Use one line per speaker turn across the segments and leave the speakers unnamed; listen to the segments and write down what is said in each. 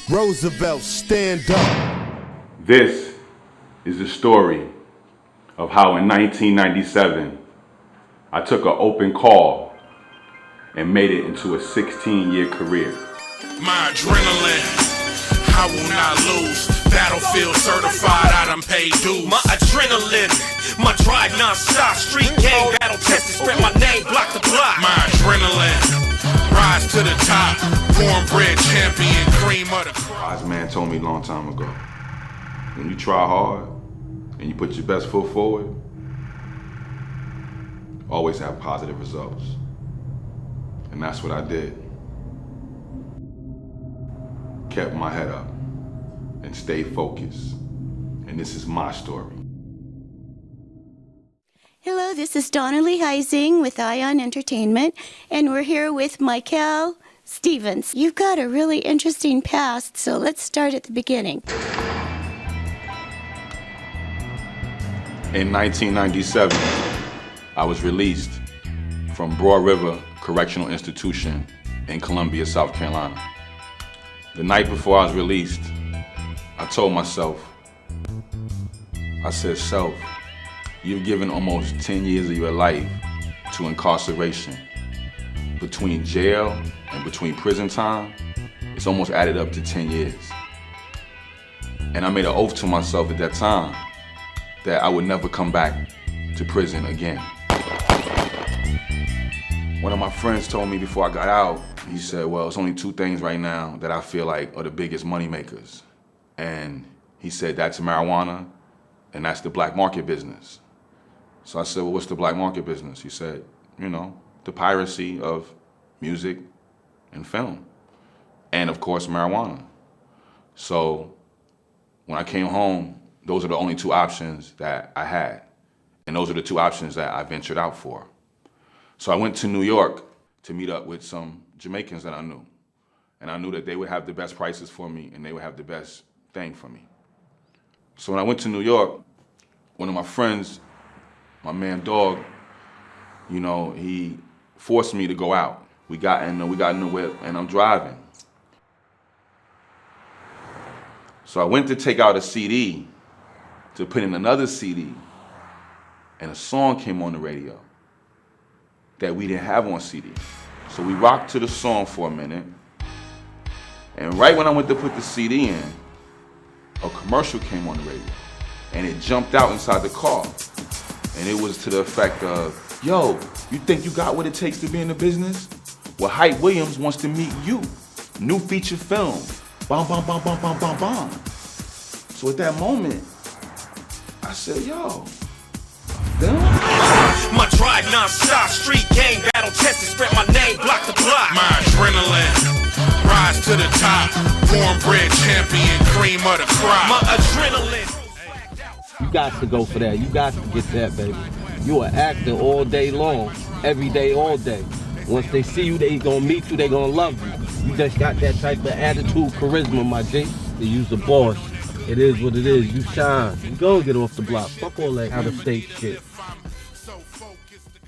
Roosevelt, stand up.
This is the story of how in 1997, I took an open call and made it into a 16-year career.
My adrenaline, I will not lose. Battlefield certified, I done paid dues.
My adrenaline, my drive non-stop. Street gang battle tested, spread my name, block the block.
My adrenaline, rise to the top. Cornbread champion, cream of the crop.
Wise man told me a long time ago, when you try hard and you put your best foot forward, always have positive results. And that's what I did. Kept my head up and stayed focused. And this is my story.
Hello, this is Donna Lee Heising with Ion Entertainment, and we're here with MICAAL Stevens. You've got a really interesting past, so let's start at the beginning.
In 1997, I was released from Broad River Correctional Institution in Columbia, South Carolina. The night before I was released, I told myself, I said, self, you've given almost 10 years of your life to incarceration. Between jail and between prison time, it's almost added up to 10 years. And I made an oath to myself at that time that I would never come back to prison again. One of my friends told me before I got out, he said, well, it's only two things right now that I feel like are the biggest money makers. And he said, that's marijuana and that's the black market business. So I said, well, what's the black market business? He said, you know, the piracy of music and film. And of course, marijuana. So when I came home, those are the only two options that I had. And those are the two options that I ventured out for. So I went to New York to meet up with some Jamaicans that I knew. And I knew that they would have the best prices for me and they would have the best thing for me. So when I went to New York, one of my friends, my man Dog, you know, he forced me to go out. We got in the whip and I'm driving. So I went to take out a CD to put in another CD, and a song came on the radio that we didn't have on CD. So we rocked to the song for a minute, and right when I went to put the CD in, a commercial came on the radio, and it jumped out inside the car, and it was to the effect of, yo, you think you got what it takes to be in the business? Well, Hype Williams wants to meet you. New feature film. Bom, bom, bom, bom, bom, bom, bom. So at that moment, I said, yo, film?
My drive non-stop, street gang battle tested, spread my name, block the block.
My adrenaline, rise to the top. Cornbread champion, cream of the crop.
My adrenaline.
You got to go for that. You got to get that, baby. You an actor all day long, every day, all day. Once they see you, they gonna meet you, they gonna love you. You just got that type of attitude, charisma, my G. They use the boss. It is what it is. You shine. You gonna get off the block. Fuck all that out-of-state shit.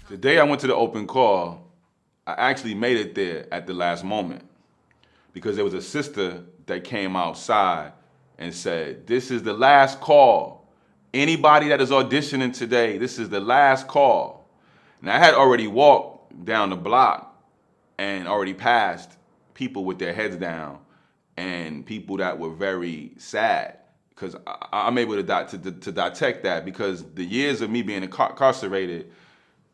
The day I went to the open call, I actually made it there at the last moment because there was a sister that came outside and said, this is the last call. Anybody that is auditioning today, this is the last call. And I had already walked down the block and already passed people with their heads down and people that were very sad. Because I'm able to detect that because the years of me being incarcerated,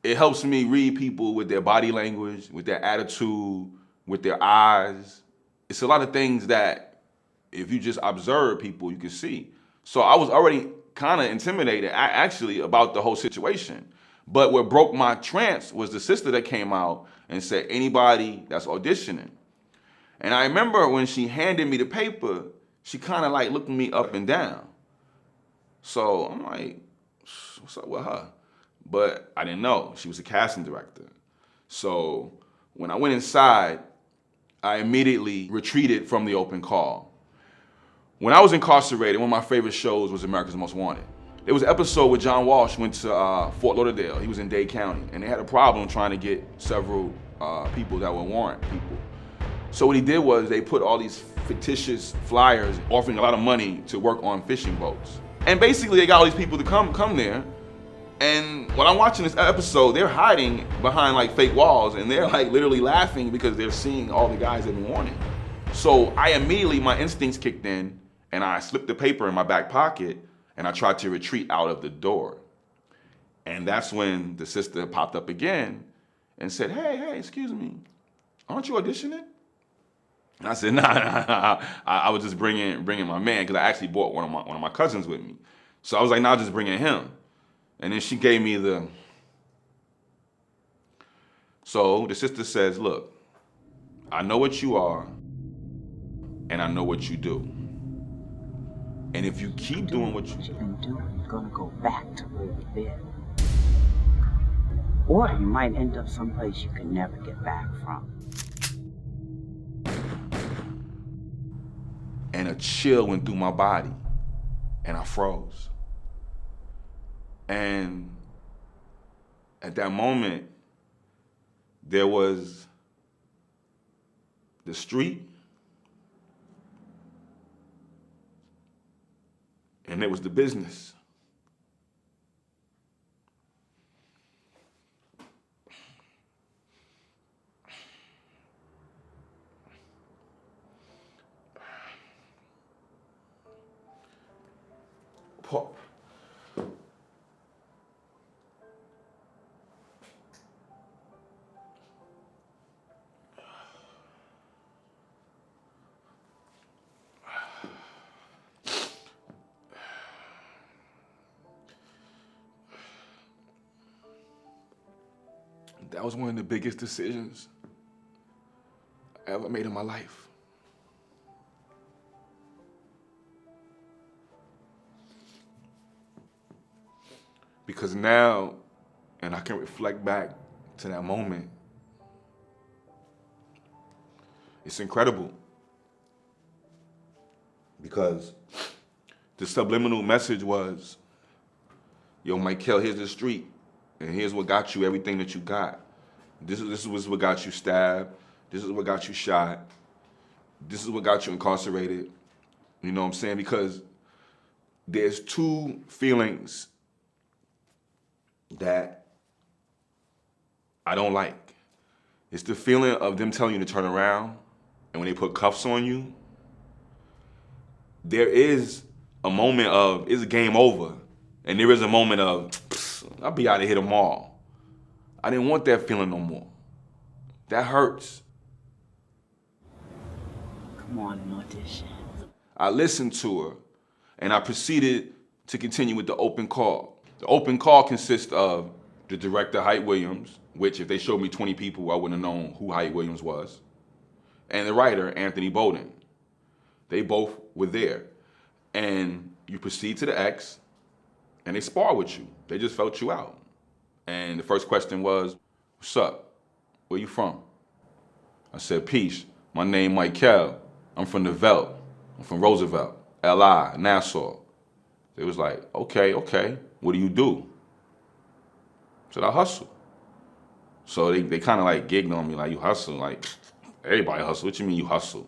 it helps me read people with their body language, with their attitude, with their eyes. It's a lot of things that if you just observe people, you can see. So I was already kind of intimidated actually about the whole situation. But what broke my trance was the sister that came out and said, anybody that's auditioning. And I remember when she handed me the paper, she kind of like looked me up and down. So I'm like, what's up with her? But I didn't know. She was a casting director. So when I went inside, I immediately retreated from the open call. When I was incarcerated, one of my favorite shows was America's Most Wanted. There was an episode where John Walsh went to Fort Lauderdale. He was in Dade County, and they had a problem trying to get several people that were warrant people. So what he did was they put all these fictitious flyers offering a lot of money to work on fishing boats. And basically they got all these people to come there. And when I'm watching this episode, they're hiding behind like fake walls and they're like literally laughing because they're seeing all the guys they've been wanting. So my instincts kicked in and I slipped the paper in my back pocket and I tried to retreat out of the door. And that's when the sister popped up again and said, hey, excuse me, aren't you auditioning? And I said, nah. I was just bringing my man because I actually brought one of my cousins with me. So I was like, nah, just bringing him. And then she gave me So the sister says, look, I know what you are and I know what you do. And if you keep doing what you've
been doing, you're gonna go back to where you've been. Or you might end up someplace you can never get back from.
And a chill went through my body and I froze. And at that moment, there was the street and there was the business. Pop. That was one of the biggest decisions I ever made in my life. Because now, and I can reflect back to that moment, it's incredible. Because the subliminal message was, yo, MICAAL, here's the street, and here's what got you everything that you got. This is what got you stabbed. This is what got you shot. This is what got you incarcerated. You know what I'm saying? Because there's two feelings that I don't like. It's the feeling of them telling you to turn around, and when they put cuffs on you, there is a moment of, it's game over. And there is a moment of, I'll be out of here tomorrow. I didn't want that feeling no more. That hurts.
Come on and audition.
I listened to her, and I proceeded to continue with the open call. The open call consists of the director, Hype Williams, which if they showed me 20 people, I wouldn't have known who Hype Williams was, and the writer, Anthony Bowden. They both were there. And you proceed to the X, and they spar with you. They just felt you out. And the first question was, what's up? Where you from? I said, peace. My name MICAAL. I'm from the Veldt. I'm from Roosevelt, LI, Nassau. They was like, okay. What do you do? I said, I hustle. So they kind of like gigged on me, like, you hustle? Like, everybody hustle. What you mean you hustle?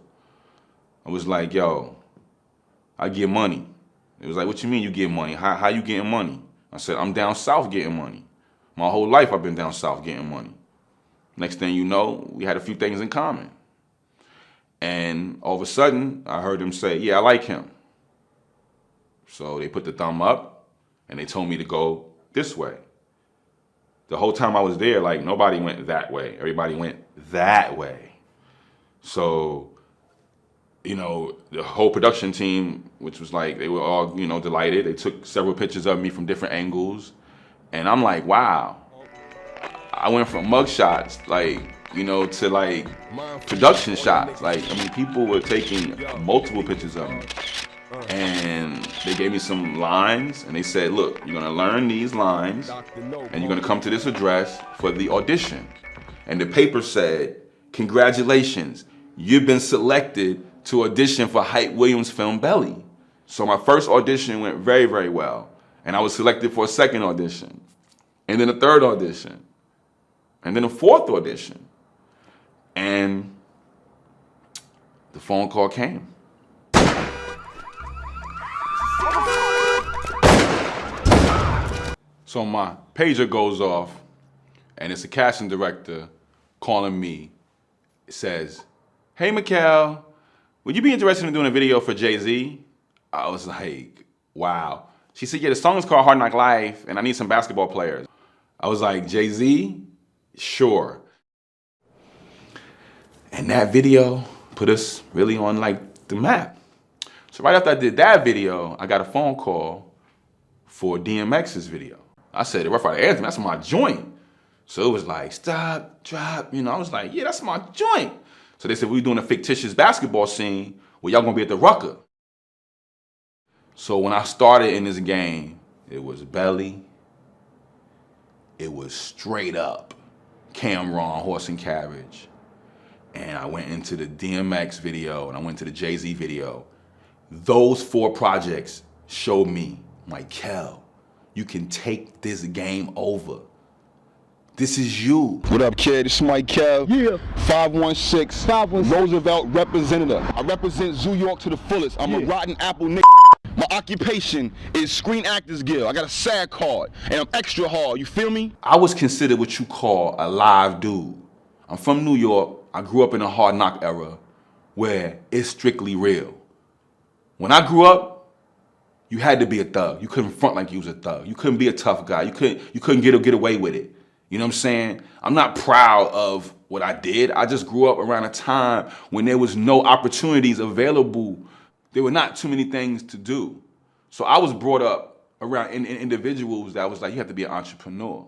I was like, yo, I get money. It was like, what you mean you get money? How you getting money? I said, I'm down south getting money. My whole life I've been down south getting money. Next thing you know, we had a few things in common. And all of a sudden, I heard them say, yeah, I like him. So they put the thumb up and they told me to go this way. The whole time I was there, like, nobody went that way. Everybody went that way. So, you know, the whole production team, which was like, they were all, you know, delighted. They took several pictures of me from different angles. And I'm like, wow. I went from mug shots, like, you know, to like production shots. Like, I mean, people were taking multiple pictures of me. And they gave me some lines and they said, look, you're gonna learn these lines and you're gonna come to this address for the audition. And the paper said, congratulations, you've been selected to audition for Hype Williams' film Belly. So my first audition went very, very well. And I was selected for a second audition. And then a third audition. And then a fourth audition. And the phone call came. So my pager goes off, and it's a casting director calling me. It says, "Hey, MICAAL, would you be interested in doing a video for Jay-Z?" I was like, wow. She said, "Yeah, the song is called Hard Knock Life, and I need some basketball players." I was like, "Jay-Z? Sure." And that video put us really on like the map. So right after I did that video, I got a phone call for DMX's video. I said, "The Rough Rider Anthem, that's my joint." So it was like, stop, drop, you know, I was like, yeah, that's my joint. So they said, we're doing a fictitious basketball scene where y'all gonna be at the Rucker. So when I started in this game, it was belly, it was straight up Cameron, horse and carriage. And I went into the DMX video and I went to the Jay-Z video. Those 4 projects showed me, MICAAL, you can take this game over. This is you.
What up, kid? It's MICAAL.
Yeah.
516 Roosevelt representative. I represent Zoo York to the fullest. I'm a rotten apple nigga. My occupation is Screen Actors Guild. I got a SAG card, and I'm extra hard. You feel me?
I was considered what you call a live dude. I'm from New York. I grew up in a hard knock era where it's strictly real. When I grew up, you had to be a thug. You couldn't front like you was a thug. You couldn't be a tough guy. You couldn't get away with it. You know what I'm saying? I'm not proud of what I did. I just grew up around a time when there was no opportunities available. There were not too many things to do. So I was brought up around individuals that was like, you have to be an entrepreneur.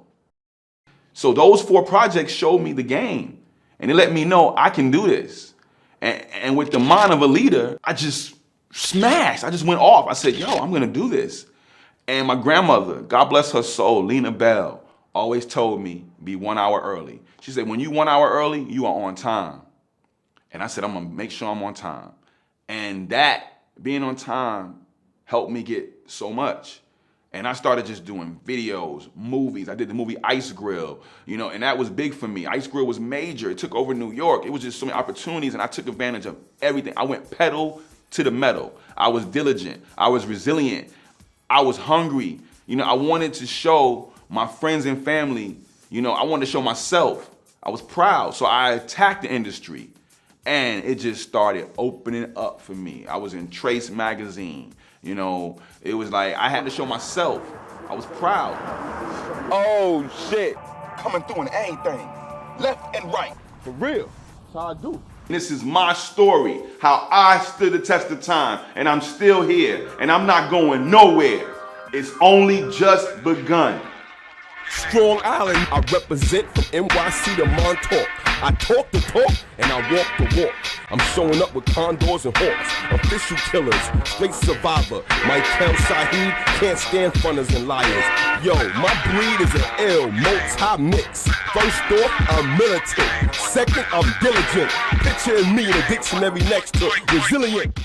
So those 4 projects showed me the game. And it let me know I can do this. And with the mind of a leader, I just smashed. I just went off. I said, yo, I'm gonna do this. And my grandmother, God bless her soul, Lena Bell, always told me, be 1 hour early. She said, when you 1 hour early, you are on time. And I said, I'm gonna make sure I'm on time. And that, being on time, helped me get so much. And I started just doing videos, movies. I did the movie Ice Grill, you know, and that was big for me. Ice Grill was major. It took over New York. It was just so many opportunities, and I took advantage of everything. I went pedal to the metal. I was diligent. I was resilient. I was hungry. You know, I wanted to show my friends and family, you know, I wanted to show myself. I was proud, so I attacked the industry. And it just started opening up for me. I was in Trace magazine, you know. It was like, I had to show myself. I was proud.
Oh, shit. Coming through in anything. Left and right.
For real. That's how I do.
This is my story, how I stood the test of time, and I'm still here, and I'm not going nowhere. It's only just begun.
Strong Island, I represent from NYC to Montauk. I talk the talk and I walk the walk. I'm showing up with condors and hawks, official killers, straight survivor. MICAAL Saheed can't stand funners and liars. Yo, my breed is an ill, multi-mix. First off, I'm militant. Second, I'm diligent. Picture me in a dictionary next to resilient.